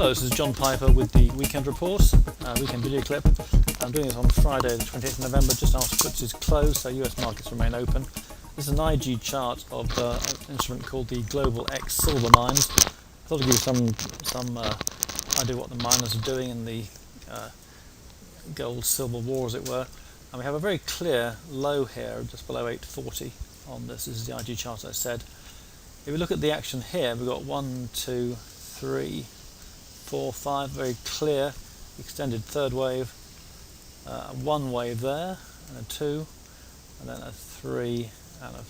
Hello, this is John Piper with the Weekend Report, weekend video clip. I'm doing this on Friday the 28th of November, just after FTSE's close, so US markets remain open. This is an IG chart of an instrument called the Global X Silver Mines. I thought I'd give you some idea what the miners are doing in the gold-silver war, as it were. And we have a very clear low here, just below 840 on this. This is the IG chart I said. If we look at the action here, we've got 1, 2, 3, 4, 5, very clear extended third wave, one wave there, and a 2, and then a 3, and a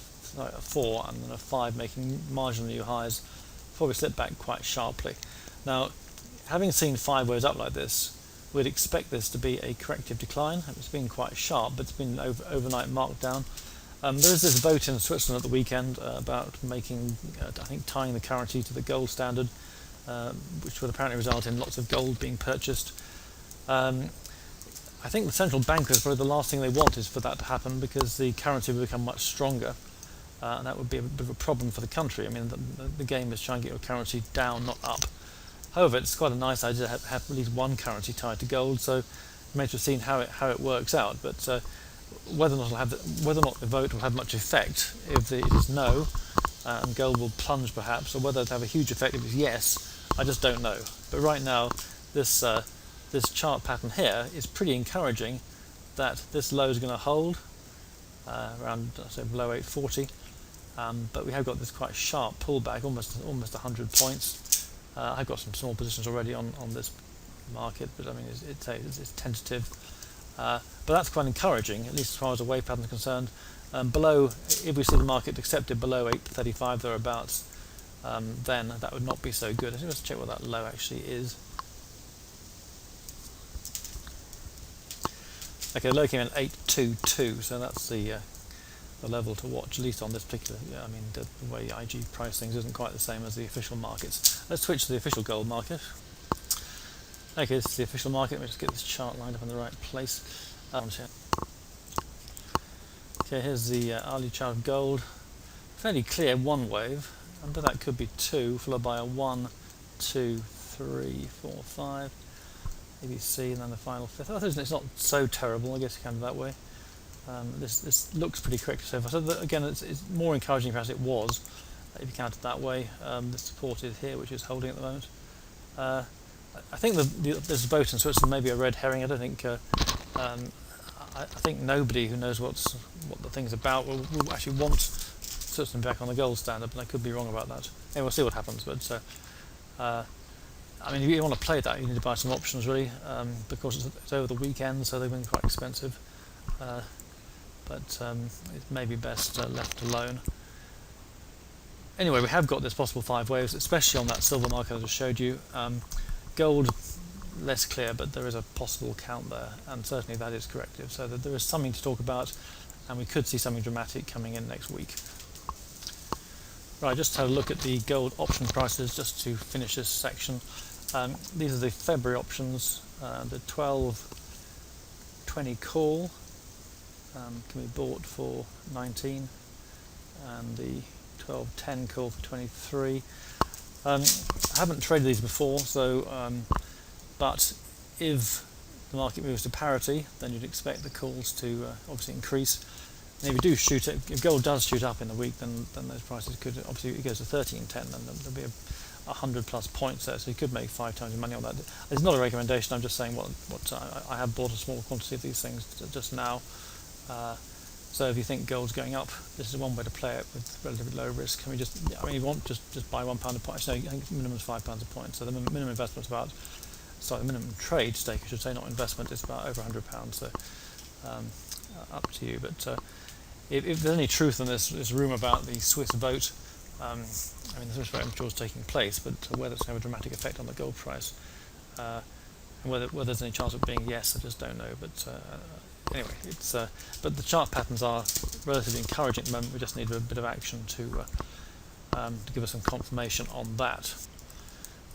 4, and then a 5, making marginal new highs before we slip back quite sharply. Now, having seen 5 waves up like this, we'd expect this to be a corrective decline. It's been quite sharp, but it's been overnight markdown. There is this vote in Switzerland at the weekend about making, I think, tying the currency to the gold standard, which would apparently result in lots of gold being purchased. I think the central bankers, probably the last thing they want is for that to happen, because the currency will become much stronger, and that would be a bit of a problem for the country. I mean, the game is trying to get your currency down, not up. However, it's quite a nice idea to have at least one currency tied to gold, so remains to be seen how it works out. But whether or not the vote will have much effect, if it is no, and gold will plunge perhaps, or whether it'll have a huge effect if it's yes, I just don't know. But right now, this chart pattern here is pretty encouraging that this low is going to hold around, say, below 840, but we have got this quite sharp pullback, almost 100 points. I've got some small positions already on this market, but I mean it's tentative. But that's quite encouraging, at least as far as the wave pattern is concerned. Below, if we see the market accepted below 835 thereabouts, then that would not be so good. Let's check what that low actually is. Okay, the low came in at 822, so that's the level to watch, at least on this particular. I mean, the way IG price things isn't quite the same as the official markets. Let's switch to the official gold market. Okay, this is the official market. Let me just get this chart lined up in the right place. Okay, here's the hourly chart of gold. Fairly clear one wave. Under that could be 2, followed by a 1, 2, 3, 4, 5. ABC, and then the final 5th. Oh, it's not so terrible. I guess you can do that way. This looks pretty correct so far. So again, it's more encouraging perhaps it was, if you count it that way. The support is here, which is holding at the moment. I think this vote in Switzerland may be a red herring. I don't think. I think nobody who knows what the thing's about will actually want Switzerland back on the gold standard, but I could be wrong about that. Anyway, we'll see what happens. But I mean, if you want to play that, you need to buy some options really, because it's over the weekend, so they've been quite expensive. But it may be best left alone. Anyway, we have got this possible 5 waves, especially on that silver market I just showed you. Gold, less clear, but there is a possible count there, and certainly that is corrective, so that there is something to talk about, and we could see something dramatic coming in next week. Right, just had a look at the gold option prices just to finish this section. These are the February options. The 12.20 call can be bought for 19, and the 12.10 call for 23. I haven't traded these before, so but if the market moves to parity, then you'd expect the calls to obviously increase. And if you do shoot it, if gold does shoot up in the week, then those prices could, obviously if it goes to 13.10, then there'll be 100 plus points there, so you could make 5 times your money on that. It's not a recommendation. I'm just saying what I have bought a small quantity of these things just now. So if you think gold's going up, this is one way to play it with relatively low risk. I mean, you want just buy £1 a point. No, I think minimum is £5 a point. So the minimum investment is about, sorry, the minimum trade stake, I should say, not investment, is about over £100. So up to you. But if there's any truth in this rumour about the Swiss vote, I mean, the Swiss vote I'm sure is taking place, but whether it's going to have a dramatic effect on the gold price, and whether there's any chance of it being yes, I just don't know. But anyway, but the chart patterns are relatively encouraging at the moment. We just need a bit of action to give us some confirmation on that.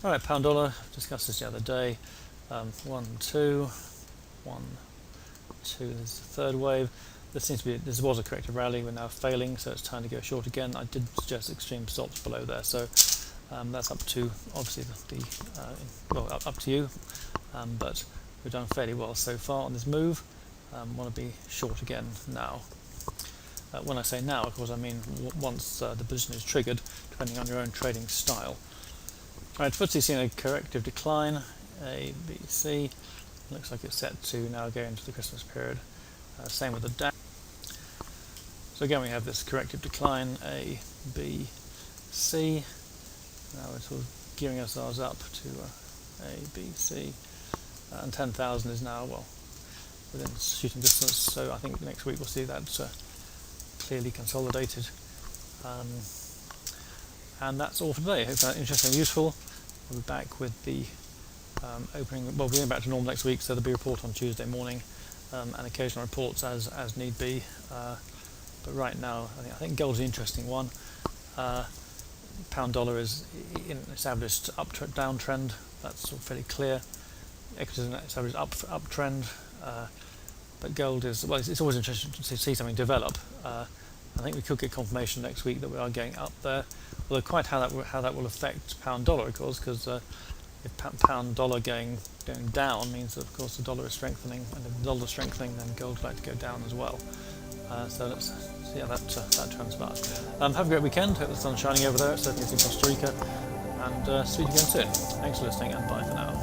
All right, pound dollar. Discussed this the other day. 1, 2, 1, 2. There's the third wave. This was a corrective rally. We're now failing, so it's time to go short again. I did suggest extreme stops below there, so That's up to obviously up to you, but we've done fairly well so far on this move. Want to be short again now. When I say now, of course, I mean once the position is triggered, depending on your own trading style. Right, FTSE's seen a corrective decline, A, B, C. Looks like it's set to now go into the Christmas period. Same with the DAX. So again, we have this corrective decline, A, B, C. Now we're sort of gearing ourselves up to A, B, C. And 10,000 is now, well, within shooting distance. So I think next week we'll see that clearly consolidated. And that's all for today. Hope that's interesting and useful. We'll be back with the opening. Well, we're going back to normal next week, so there'll be a report on Tuesday morning and occasional reports as need be. But right now, I think gold's an interesting one. Pound dollar is in an established downtrend. That's sort of fairly clear. Equities in an established uptrend. But gold is, well, it's always interesting to see something develop. I think we could get confirmation next week that we are going up there. Although quite how that will affect pound dollar, of course, because if pound dollar going down means that, of course, the dollar is strengthening, and if the dollar is strengthening, then gold would like to go down as well. So let's see how that transpires. Have a great weekend. Hope the sun's shining over there. It certainly is in Costa Rica. And speak again soon. Thanks for listening, and bye for now.